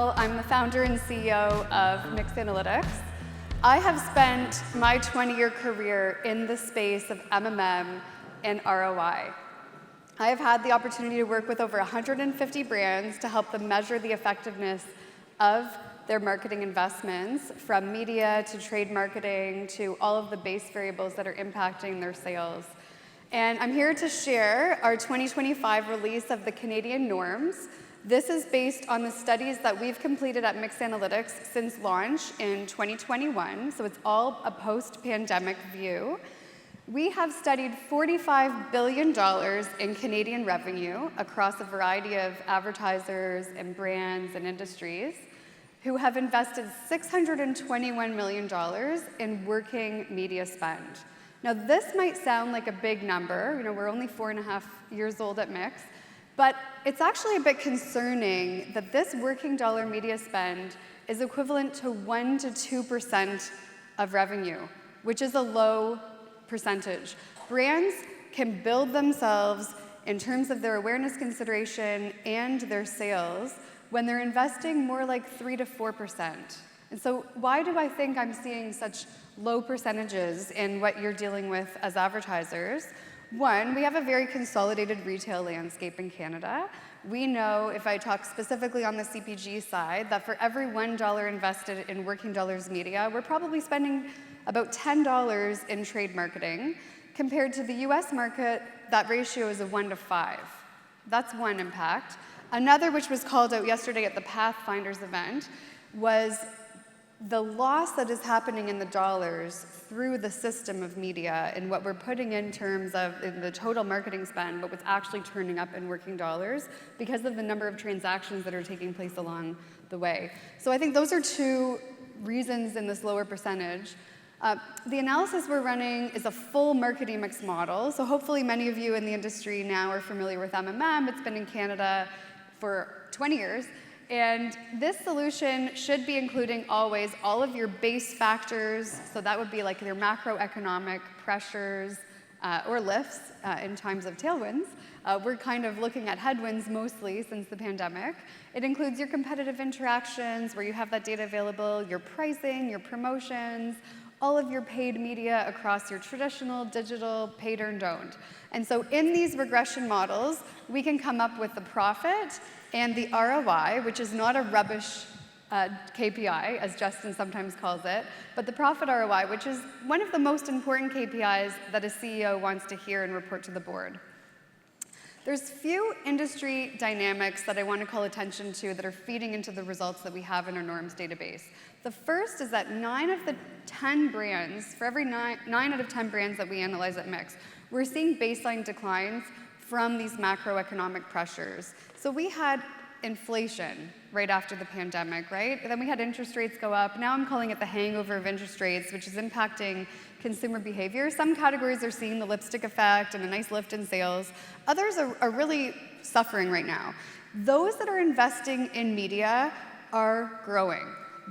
Borndahl. I'm the founder and CEO of Miix Analytics. I have spent my 20-year career in the space of MMM and ROI. I have had the opportunity to work with over 150 brands to help them measure the effectiveness of their marketing investments, from media to trade marketing to all of the base variables that are impacting their sales. And I'm here to share our 2025 release of the Canadian norms. This is based on the studies that we've completed at Miix Analytics since launch in 2021, so it's all a post-pandemic view. We have studied $45 billion in Canadian revenue across a variety of advertisers and brands and industries who have invested $621 million in working media spend. Now, this might sound like a big number. You know, we're only 4.5 years old at Miix. But it's actually a bit concerning that this working dollar media spend is equivalent to 1 to 2% of revenue, which is a low percentage. Brands can build themselves in terms of their awareness consideration and their sales when they're investing more like 3 to 4%. And so why do I think I'm seeing such low percentages in what you're dealing with as advertisers? One, we have a very consolidated retail landscape in Canada. We know, if I talk specifically on the CPG side, that for every $1 invested in working dollars media, we're probably spending about $10 in trade marketing. Compared to the US market, that ratio is a 1 to 5. That's one impact. Another, which was called out yesterday at the Pathfinders event, was the loss that is happening in the dollars through the system of media and what we're putting in terms of in the total marketing spend, but what's actually turning up in working dollars because of the number of transactions that are taking place along the way. So I think those are two reasons in this lower percentage. The analysis we're running is a full marketing mix model. So hopefully many of you in the industry now are familiar with MMM. It's been in Canada for 20 years. And this solution should be including always all of your base factors. So that would be like your macroeconomic pressures or lifts in times of tailwinds. We're kind of looking at headwinds mostly since the pandemic. It includes your competitive interactions where you have that data available, your pricing, your promotions, all of your paid media across your traditional, digital, paid earned owned. And so in these regression models, we can come up with the profit and the ROI, which is not a rubbish KPI, as Justin sometimes calls it, but the profit ROI, which is one of the most important KPIs that a CEO wants to hear and report to the board. There's few industry dynamics that I want to call attention to that are feeding into the results that we have in our norms database. The first is that 9 of the 10 brands, for every 9 out of 10 brands that we analyze at Miix, we're seeing baseline declines from these macroeconomic pressures. So we had inflation right after the pandemic, right? And then we had interest rates go up. Now I'm calling it the hangover of interest rates, which is impacting consumer behavior. Some categories are seeing the lipstick effect and a nice lift in sales. Others are really suffering right now. Those that are investing in media are growing.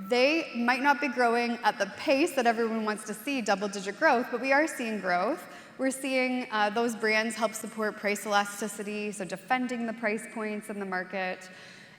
They might not be growing at the pace that everyone wants to see, double-digit growth, but we are seeing growth. We're seeing those brands help support price elasticity, so defending the price points in the market.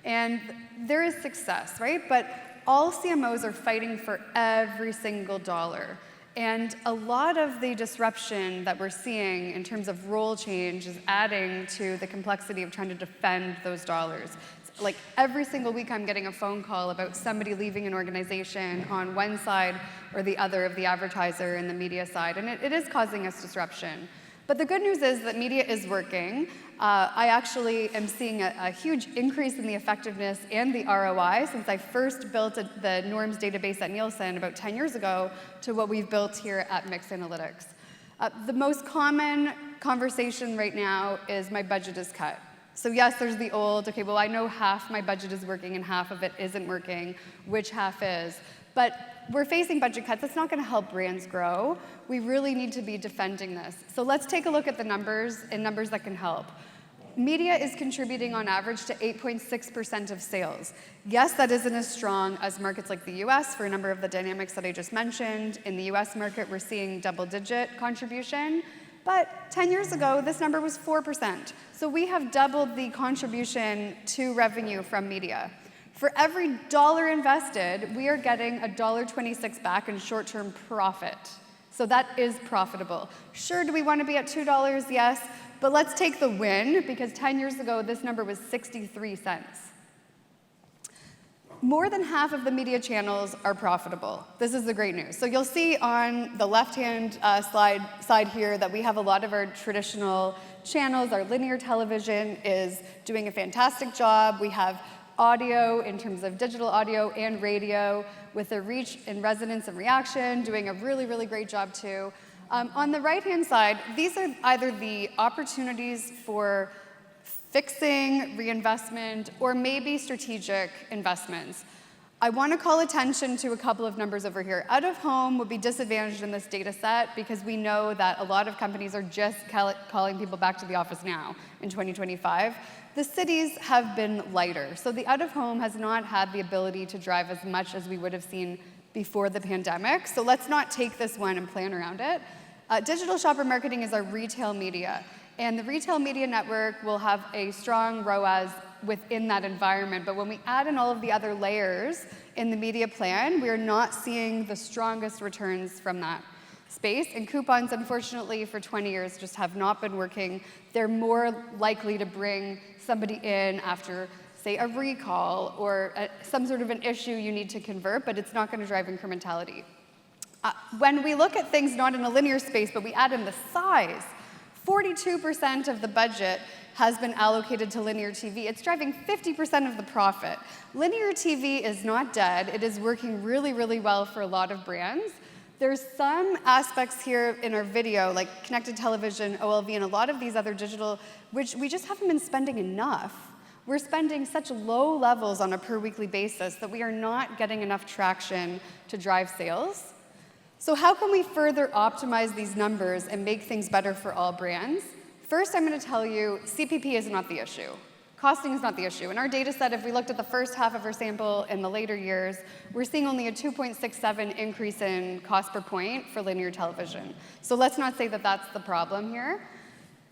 And there is success, right? But all CMOs are fighting for every single dollar. And a lot of the disruption that we're seeing in terms of role change is adding to the complexity of trying to defend those dollars. Like every single week I'm getting a phone call about somebody leaving an organization on one side or the other of the advertiser and the media side, and it is causing us disruption. But the good news is that media is working. I actually am seeing a huge increase in the effectiveness and the ROI since I first built the norms database at Nielsen about 10 years ago to what we've built here at Miix Analytics. The most common conversation right now is my budget is cut. So yes, there's the old, okay, well, I know half my budget is working and half of it isn't working. Which half is? But we're facing budget cuts. That's not going to help brands grow. We really need to be defending this. So let's take a look at the numbers and numbers that can help. Media is contributing on average to 8.6% of sales. Yes, that isn't as strong as markets like the US for a number of the dynamics that I just mentioned. In the US market, we're seeing double-digit contribution. But 10 years ago, this number was 4%. So we have doubled the contribution to revenue from media. For every dollar invested, we are getting $1.26 back in short-term profit. So that is profitable. Sure, do we want to be at $2? Yes, but let's take the win, because 10 years ago, this number was 63 cents. More than half of the media channels are profitable. This is the great news. So you'll see on the left-hand side here that we have a lot of our traditional channels. Our linear television is doing a fantastic job. We have audio in terms of digital audio and radio with the reach and resonance and reaction doing a really, really great job too. On the right-hand side, these are either the opportunities for fixing, reinvestment, or maybe strategic investments. I want to call attention to a couple of numbers over here. Out of home would be disadvantaged in this data set because we know that a lot of companies are just calling people back to the office now in 2025. The cities have been lighter, so the out of home has not had the ability to drive as much as we would have seen before the pandemic, so let's not take this one and plan around it. Digital shopper marketing is our retail media. And the retail media network will have a strong ROAS within that environment. But when we add in all of the other layers in the media plan, we are not seeing the strongest returns from that space. And coupons, unfortunately, for 20 years just have not been working. They're more likely to bring somebody in after, say, a recall or some sort of an issue you need to convert, but it's not going to drive incrementality. When we look at things not in a linear space, but we add in the size, 42% of the budget has been allocated to linear TV. It's driving 50% of the profit. Linear TV is not dead. It is working really, really well for a lot of brands. There's some aspects here in our video, like connected television, OLV, and a lot of these other digital, which we just haven't been spending enough. We're spending such low levels on a per weekly basis that we are not getting enough traction to drive sales. So how can we further optimize these numbers and make things better for all brands? First, I'm going to tell you, CPP is not the issue. Costing is not the issue. In our data set, if we looked at the first half of our sample in the later years, we're seeing only a 2.67 increase in cost per point for linear television. So let's not say that that's the problem here.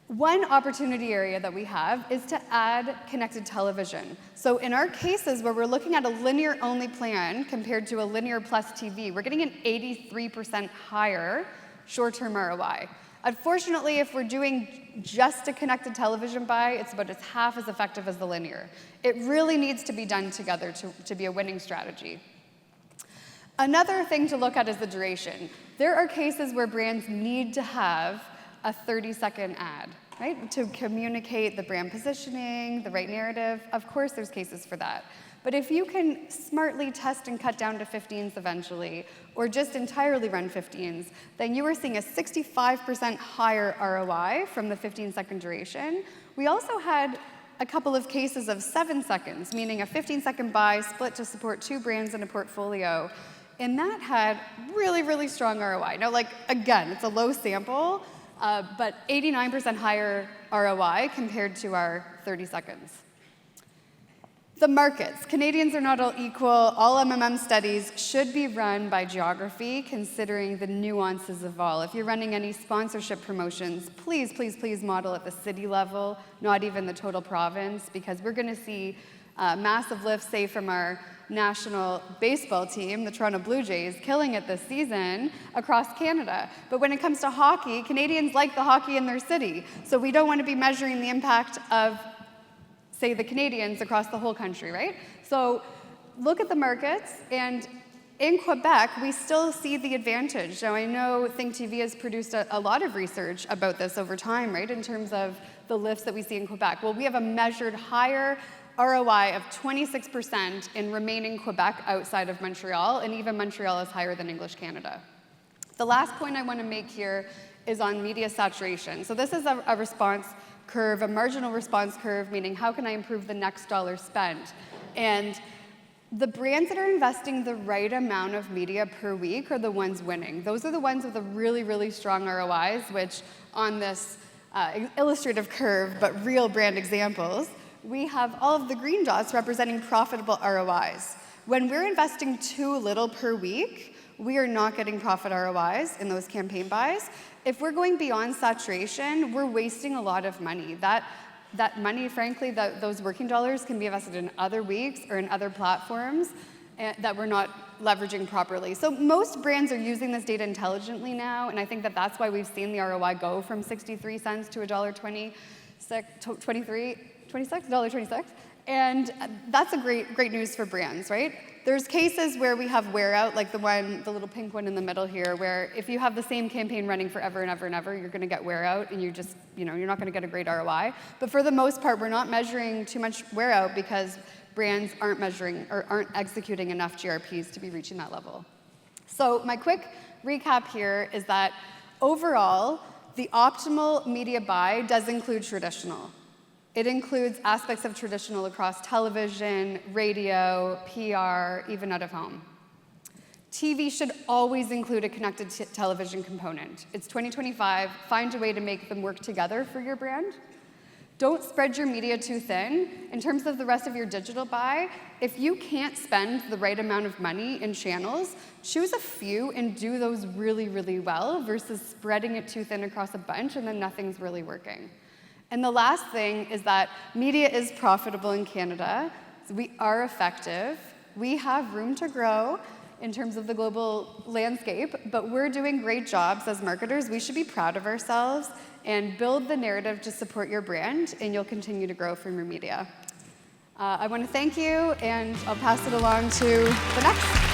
One opportunity area that we have is to add connected television. So in our cases where we're looking at a linear-only plan compared to a linear plus TV, we're getting an 83% higher short-term ROI. Unfortunately, if we're doing just a connected television buy, it's about half as effective as the linear. It really needs to be done together to be a winning strategy. Another thing to look at is the duration. There are cases where brands need to have a 30-second ad, right? To communicate the brand positioning, the right narrative. Of course, there's cases for that. But if you can smartly test and cut down to 15s eventually, or just entirely run 15s, then you are seeing a 65% higher ROI from the 15-second duration. We also had a couple of cases of 7 seconds, meaning a 15-second buy split to support 2 brands in a portfolio. And that had really, really strong ROI. Now, again, it's a low sample, but 89% higher ROI compared to our 30 seconds. The markets. Canadians are not all equal. All MMM studies should be run by geography, considering the nuances of all. If you're running any sponsorship promotions, please, please, please model at the city level, not even the total province, because we're going to see massive lifts, say, from our national baseball team, the Toronto Blue Jays, killing it this season across Canada. But when it comes to hockey, Canadians like the hockey in their city. So we don't want to be measuring the impact of, say, the Canadians across the whole country, right? So look at the markets, and in Quebec, we still see the advantage. Now, I know Think TV has produced a lot of research about this over time, right, in terms of the lifts that we see in Quebec. Well, we have a measured higher ROI of 26% in remaining Quebec outside of Montreal, and even Montreal is higher than English Canada. The last point I want to make here is on media saturation. So this is a response curve, a marginal response curve, meaning how can I improve the next dollar spent? And the brands that are investing the right amount of media per week are the ones winning. Those are the ones with the really, really strong ROIs, which on this illustrative curve, but real brand examples, we have all of the green dots representing profitable ROIs. When we're investing too little per week, we are not getting profit ROIs in those campaign buys. If we're going beyond saturation, we're wasting a lot of money. That that money, frankly, those working dollars can be invested in other weeks or in other platforms that we're not leveraging properly. So most brands are using this data intelligently now, and I think that that's why we've seen the ROI go from 63 cents to $1.26. And that's a great news for brands, right? There's cases where we have wear out, like the little pink one in the middle here, where if you have the same campaign running forever and ever and ever, you're going to get wear out, and you're not going to get a great ROI. But for the most part, we're not measuring too much wear out because brands aren't measuring or aren't executing enough GRPs to be reaching that level. So my quick recap here is that overall, the optimal media buy does include traditional. It includes aspects of traditional across television, radio, PR, even out of home. TV should always include a connected television component. It's 2025. Find a way to make them work together for your brand. Don't spread your media too thin. In terms of the rest of your digital buy, if you can't spend the right amount of money in channels, choose a few and do those really, really well versus spreading it too thin across a bunch and then nothing's really working. And the last thing is that media is profitable in Canada. So we are effective. We have room to grow in terms of the global landscape, but we're doing great jobs as marketers. We should be proud of ourselves and build the narrative to support your brand, and you'll continue to grow from your media. I want to thank you, and I'll pass it along to the next.